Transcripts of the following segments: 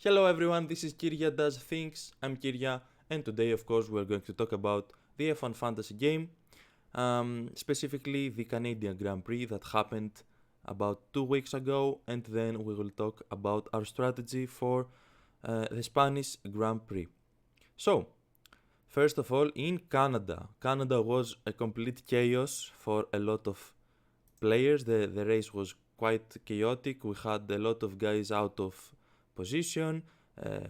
Hello everyone, this is Kirya Does Things. I'm Kirya, and today, of course, we're going to talk about the F1 Fantasy game, specifically the Canadian Grand Prix that happened about 2 weeks ago, and then we will talk about our strategy for the Spanish Grand Prix. So, first of all, in Canada was a complete chaos for a lot of players. The race was quite chaotic. We had a lot of guys out of position.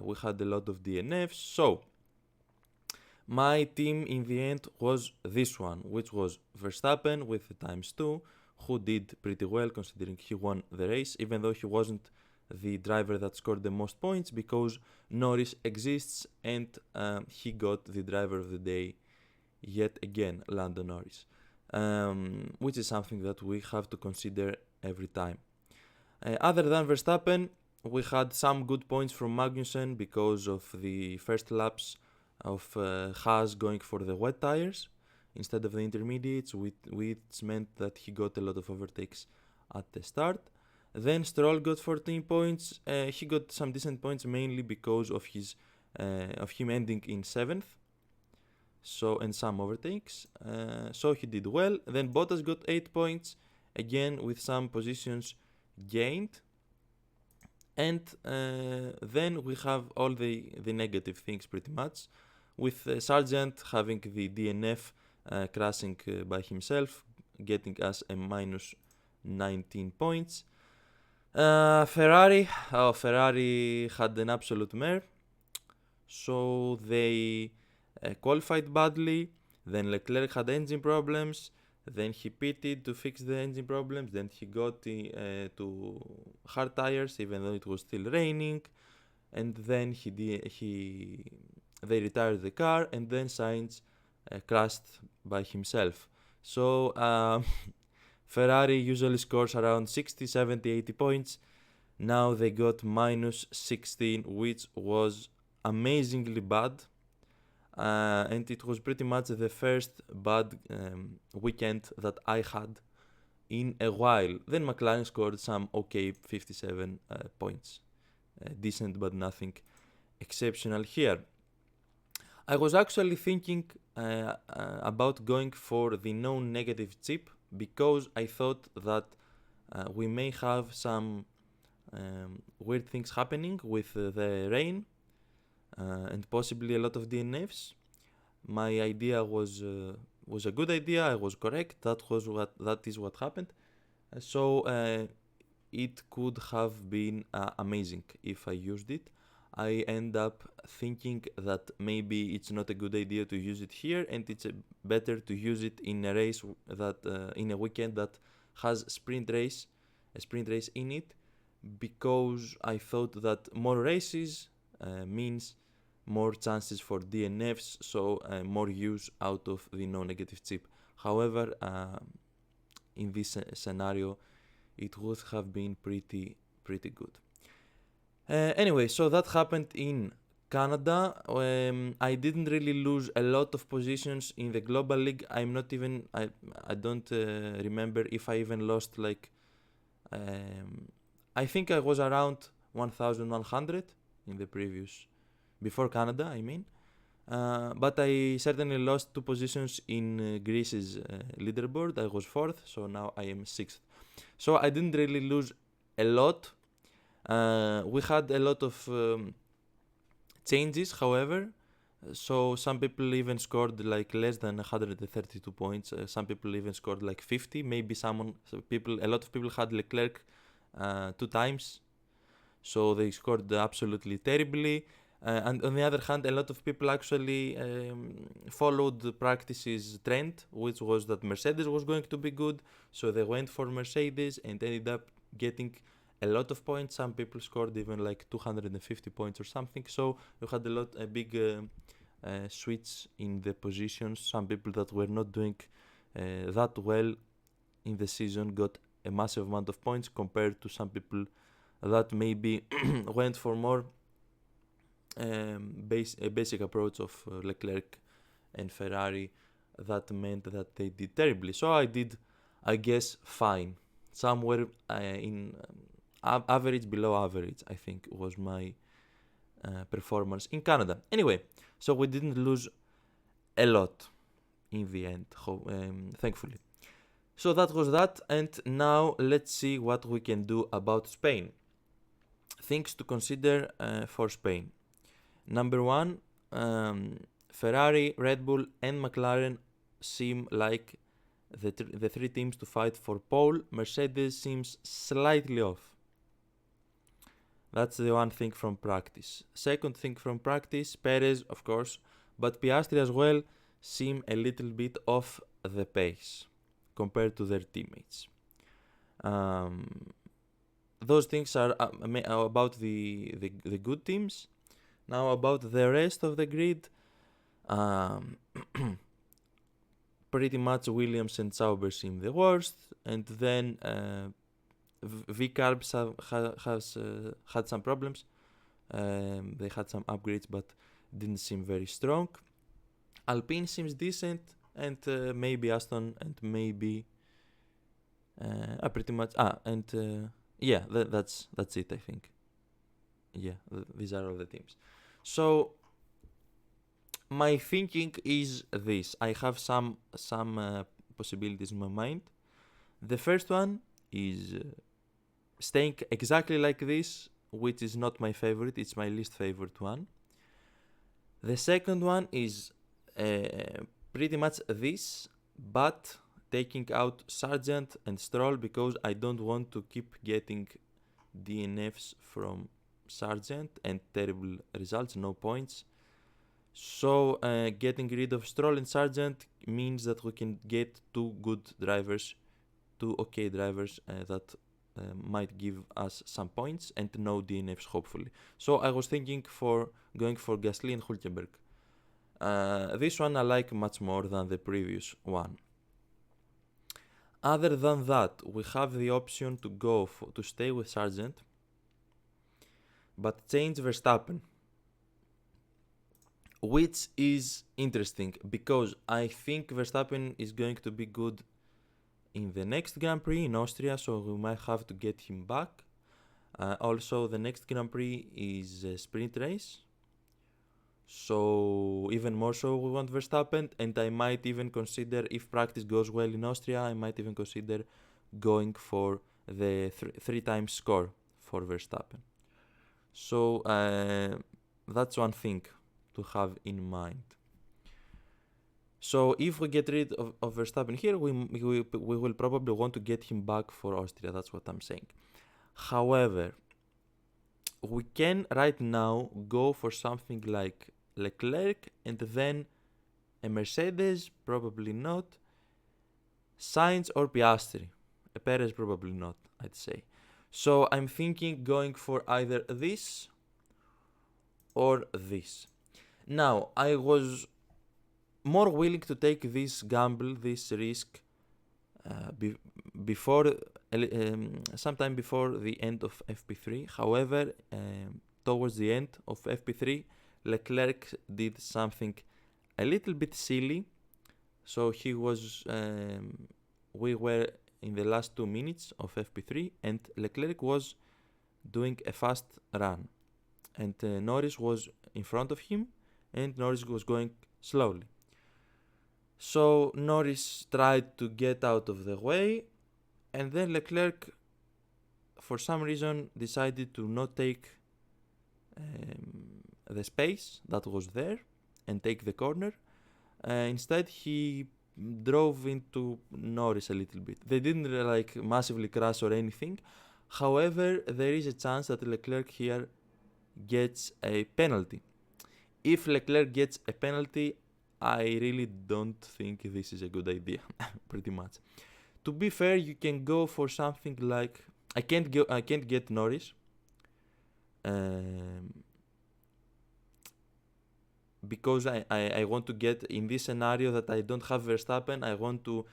We had a lot of DNFs. So, my team in the end was this one, which was Verstappen with the times 2, who did pretty well considering he won the race, even though he wasn't the driver that scored the most points because Norris exists and he got the driver of the day yet again, Lando Norris, which is something that we have to consider every time. Other than Verstappen, we had some good points from Magnussen because of the first laps of Haas going for the wet tires instead of the intermediates, which meant that he got a lot of overtakes at the start. Then Stroll got 14 points. He got some decent points mainly because of him ending in 7th. And some overtakes. So he did well. Then Bottas got 8 points, again with some positions gained. And then we have all the negative things pretty much, with Sargent having the DNF crashing by himself, getting us a minus 19 points. Ferrari had an absolute mare, so they qualified badly. Then Leclerc had engine problems. Then he pitted to fix the engine problems. Then he got to hard tires, even though it was still raining. And then they retired the car, and then Sainz crashed by himself. So Ferrari usually scores around 60, 70, 80 points. Now they got minus 16, which was amazingly bad. And it was pretty much the first bad weekend that I had in a while. Then McLaren scored some okay 57 points. Decent, but nothing exceptional here. I was actually thinking about going for the non-negative chip because I thought that we may have some weird things happening with the rain and possibly a lot of DNFs. My idea was a good idea. I was correct. That is what happened. So it could have been amazing if I used it. I end up thinking that maybe it's not a good idea to use it here, and it's better to use it in a race that in a weekend that has a sprint race in it, because I thought that more races means more chances for DNFs, so more use out of the non-negative chip. However, in this scenario, it would have been pretty good. Anyway, so that happened in Canada. I didn't really lose a lot of positions in the Global League. I don't remember if I even lost I think I was around 1,100 in the previous, before Canada, I mean. But I certainly lost 2 positions in Greece's leaderboard. I was 4th, so now I am 6th. So I didn't really lose a lot. We had a lot of changes, however. So some people even scored like less than 132 points. Some people even scored like 50. Maybe a lot of people had Leclerc 2 times. So they scored absolutely terribly. And on the other hand, a lot of people actually followed the practice's trend, which was that Mercedes was going to be good. So they went for Mercedes and ended up getting a lot of points. Some people scored even like 250 points or something. So you had a big switch in the positions. Some people that were not doing that well in the season got a massive amount of points compared to some people that maybe went for more basic approach of Leclerc and Ferrari. That meant that they did terribly. So I did, I guess, fine. Somewhere in average, below average, I think was my performance in Canada. Anyway, so we didn't lose a lot in the end, thankfully. So that was that, and now let's see what we can do about Spain. Things to consider for Spain. Number one, Ferrari, Red Bull, and McLaren seem like the three teams to fight for pole. Mercedes seems slightly off. That's the one thing from practice. Second thing from practice, Perez, of course, but Piastri as well seem a little bit off the pace compared to their teammates. Those things are about the good teams. Now about the rest of the grid, pretty much Williams and Sauber seem the worst, and then V-Carbs has had some problems. They had some upgrades but didn't seem very strong. Alpine seems decent, and maybe Aston, and maybe pretty much yeah, that's it, I think. Yeah, these are all the teams. So my thinking is this. I have some possibilities in my mind. The first one is staying exactly like this, which is not my favorite. It's my least favorite one. The second one is pretty much this, but taking out Sargent and Stroll because I don't want to keep getting DNFs from Sargent and terrible results, no points. So getting rid of Stroll and Sargent means that we can get two okay drivers that might give us some points and no DNFs hopefully. So I was thinking for going for Gasly and Hülkenberg. This one I like much more than the previous one. Other than that, we have the option to stay with Sargent, but change Verstappen, which is interesting because I think Verstappen is going to be good in the next Grand Prix in Austria, so we might have to get him back. Also, the next Grand Prix is a sprint race, so even more so we want Verstappen, and I might even consider, if practice goes well in Austria, I might even consider going for the 3 times score for Verstappen. So that's one thing to have in mind. So if we get rid of Verstappen here, we will probably want to get him back for Austria. That's what I'm saying. However, we can right now go for something like Leclerc and then a Mercedes, probably not. Sainz or Piastri. A Perez, probably not, I'd say. So I'm thinking going for either this or this. Now, I was more willing to take this gamble, this risk, sometime before the end of FP3. However, towards the end of FP3, Leclerc did something a little bit silly. So we were in the last 2 minutes of FP3, and Leclerc was doing a fast run, and Norris was in front of him, and Norris was going slowly. So Norris tried to get out of the way, and then Leclerc, for some reason, decided to not take the space that was there and take the corner. Instead, he drove into Norris a little bit. They didn't massively crash or anything. However, there is a chance that Leclerc here gets a penalty. If Leclerc gets a penalty, I really don't think this is a good idea, pretty much. To be fair, you can go for something like I can't get Norris, because I want to get, in this scenario that I don't have Verstappen, I want to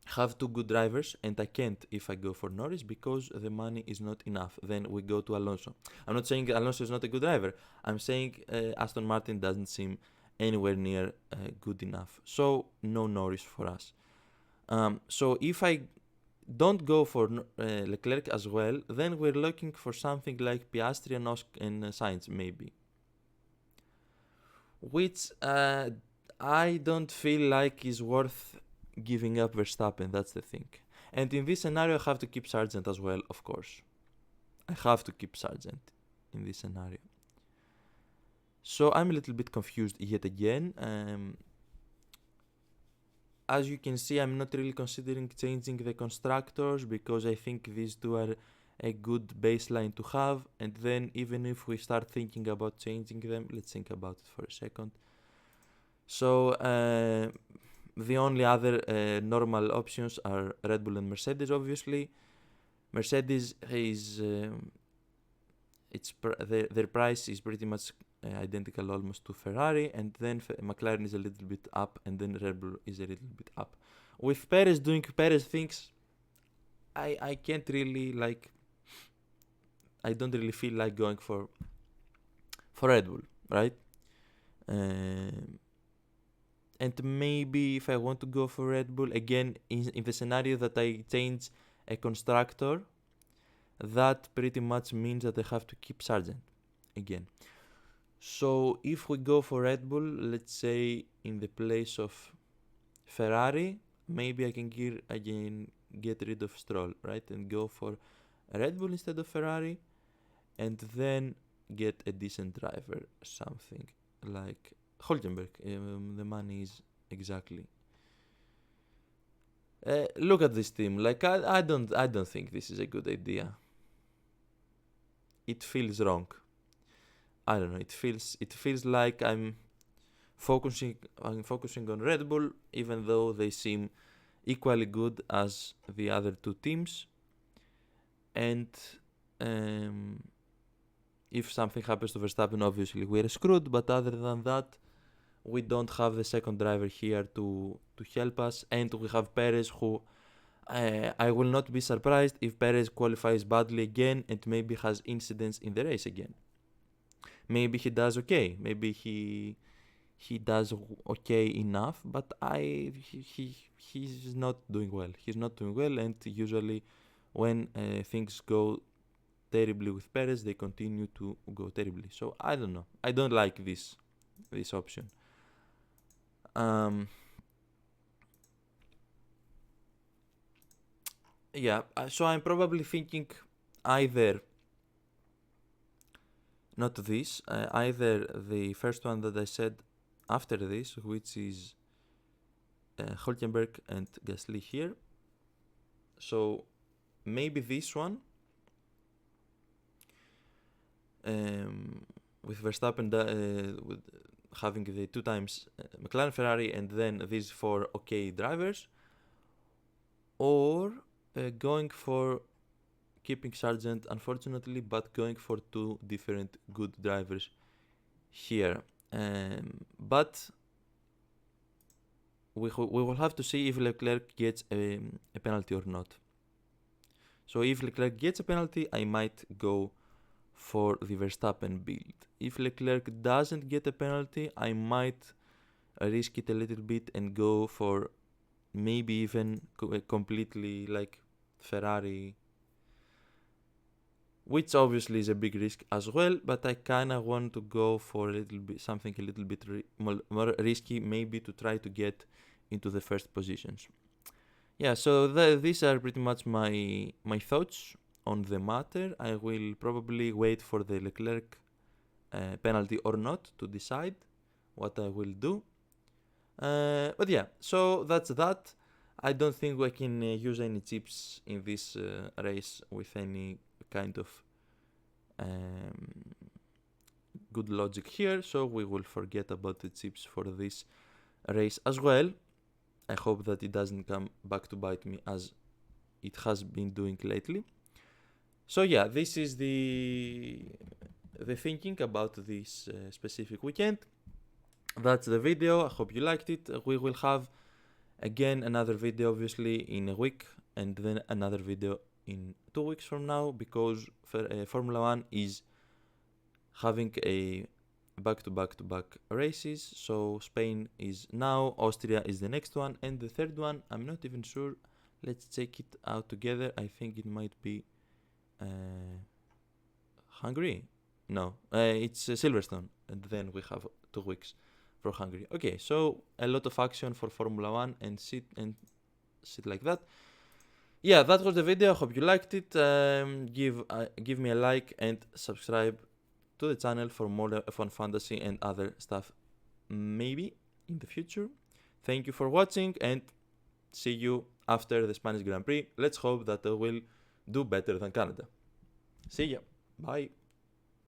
have 2 good drivers, and I can't if I go for Norris because the money is not enough. Then we go to Alonso. I'm not saying Alonso is not a good driver. I'm saying Aston Martin doesn't seem anywhere near good enough. So no Norris for us. So if I don't go for Leclerc as well, then we're looking for something like Piastri and Sainz maybe. Which I don't feel like is worth giving up Verstappen, that's the thing. And in this scenario, I have to keep Sargent as well, of course. I have to keep Sargent in this scenario. So I'm a little bit confused yet again. As you can see, I'm not really considering changing the constructors because I think these two are a good baseline to have. And then even if we start thinking about changing them, let's think about it for a second. So the only other normal options are Red Bull and Mercedes, obviously. Mercedes is their price is pretty much identical almost to Ferrari, and then McLaren is a little bit up, and then Red Bull is a little bit up. With Perez doing Perez things, I can't really like. I don't really feel like going for Red Bull, right? And maybe if I want to go for Red Bull again, in the scenario that I change a constructor, that pretty much means that I have to keep Sargent again. So if we go for Red Bull, let's say in the place of Ferrari, maybe I can get rid of Stroll, right? And go for Red Bull instead of Ferrari, and then get a decent driver, something like Hülkenberg. The money is exactly. Look at this team. Like I don't think this is a good idea. It feels wrong. I don't know. It feels like I'm focusing on Red Bull, even though they seem equally good as the other two teams. And if something happens to Verstappen, obviously we're screwed. But other than that, we don't have the second driver here to help us, and we have Perez, who I will not be surprised if Perez qualifies badly again and maybe has incidents in the race again. Maybe he does okay. Maybe he does okay enough, but he's not doing well. He's not doing well, and usually when things go terribly with Perez, they continue to go terribly. So I don't know. I don't like this option. Yeah, so I'm probably thinking either not this, either the first one that I said after this, which is Hülkenberg and Gasly here. So maybe this one with Verstappen with having the two times McLaren, Ferrari, and then these four okay drivers, or going for keeping Sargent, unfortunately, but going for two different good drivers here. But we will have to see if Leclerc gets a penalty or not. So if Leclerc gets a penalty, I might go for the Verstappen build. If Leclerc doesn't get a penalty, I might risk it a little bit and go for maybe even completely like Ferrari, which obviously is a big risk as well, but I kind of want to go for something a little bit more risky, maybe to try to get into the first positions. Yeah, so these are pretty much my thoughts on the matter. I will probably wait for the Leclerc penalty or not to decide what I will do. But yeah, so that's that. I don't think we can use any chips in this race with any kind of good logic here, so we will forget about the chips for this race as well. I hope that it doesn't come back to bite me as it has been doing lately. So yeah, this is the thinking about this specific weekend. That's the video. I hope you liked it. We will have again another video obviously in a week, and then another video in 2 weeks from now, because Formula 1 is having a back-to-back races. So Spain is now, Austria is the next one, and the third one I'm not even sure. Let's check it out together. I think it might be Hungary. No, it's Silverstone, and then we have 2 weeks for Hungary. Okay, so a lot of action for Formula One and shit like that. Yeah, that was the video. I hope you liked it. Give me a like and subscribe to the channel for more F1 Fantasy and other stuff, maybe in the future. Thank you for watching, and see you after the Spanish Grand Prix. Let's hope that they will do better than Canada. See ya. Bye.